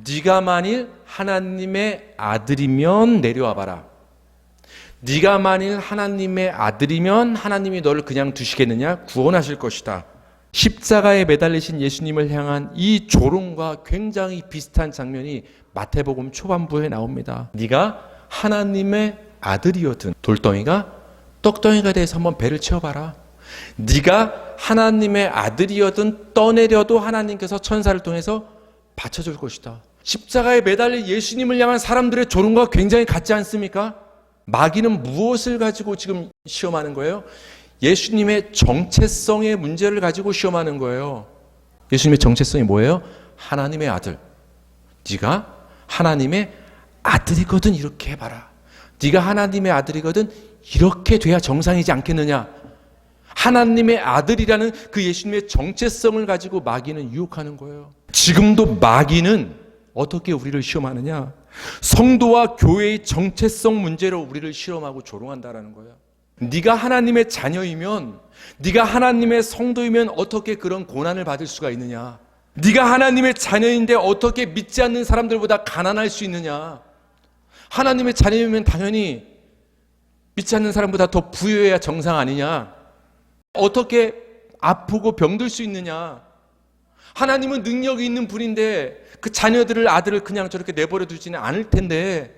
네가 만일 하나님의 아들이면 내려와 봐라. 네가 만일 하나님의 아들이면 하나님이 너를 그냥 두시겠느냐? 구원하실 것이다. 십자가에 매달리신 예수님을 향한 이 조롱과 굉장히 비슷한 장면이 마태복음 초반부에 나옵니다. 네가 하나님의 아들이거든 돌덩이가 떡덩이가 돼서 한번 배를 채워봐라. 네가 하나님의 아들이어든 떠내려도 하나님께서 천사를 통해서 받쳐줄 것이다. 십자가에 매달린 예수님을 향한 사람들의 조롱과 굉장히 같지 않습니까? 마귀는 무엇을 가지고 지금 시험하는 거예요? 예수님의 정체성의 문제를 가지고 시험하는 거예요. 예수님의 정체성이 뭐예요? 하나님의 아들. 네가 하나님의 아들이거든 이렇게 해봐라. 네가 하나님의 아들이거든 이렇게 돼야 정상이지 않겠느냐. 하나님의 아들이라는 그 예수님의 정체성을 가지고 마귀는 유혹하는 거예요. 지금도 마귀는 어떻게 우리를 시험하느냐? 성도와 교회의 정체성 문제로 우리를 실험하고 조롱한다라는 거예요. 네가 하나님의 자녀이면, 네가 하나님의 성도이면 어떻게 그런 고난을 받을 수가 있느냐? 네가 하나님의 자녀인데 어떻게 믿지 않는 사람들보다 가난할 수 있느냐? 하나님의 자녀이면 당연히 믿지 않는 사람보다 더 부유해야 정상 아니냐? 어떻게 아프고 병들 수 있느냐? 하나님은 능력이 있는 분인데 그 자녀들을 아들을 그냥 저렇게 내버려 두지는 않을 텐데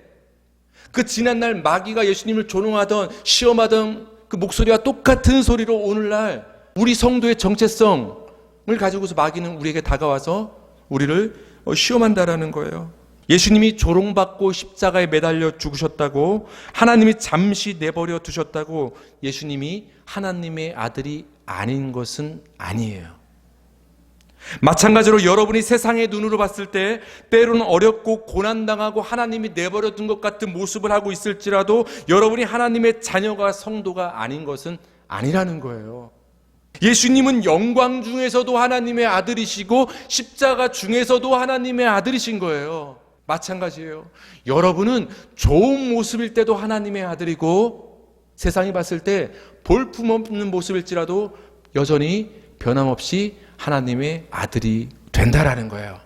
그 지난날 마귀가 예수님을 조롱하던 시험하던 그 목소리와 똑같은 소리로 오늘날 우리 성도의 정체성을 가지고서 마귀는 우리에게 다가와서 우리를 시험한다라는 거예요. 예수님이 조롱받고 십자가에 매달려 죽으셨다고, 하나님이 잠시 내버려 두셨다고 예수님이 하나님의 아들이 아닌 것은 아니에요. 마찬가지로 여러분이 세상의 눈으로 봤을 때 때로는 어렵고 고난당하고 하나님이 내버려 둔 것 같은 모습을 하고 있을지라도 여러분이 하나님의 자녀가 성도가 아닌 것은 아니라는 거예요. 예수님은 영광 중에서도 하나님의 아들이시고 십자가 중에서도 하나님의 아들이신 거예요. 마찬가지예요. 여러분은 좋은 모습일 때도 하나님의 아들이고 세상이 봤을 때 볼품없는 모습일지라도 여전히 변함없이 하나님의 아들이 된다라는 거예요.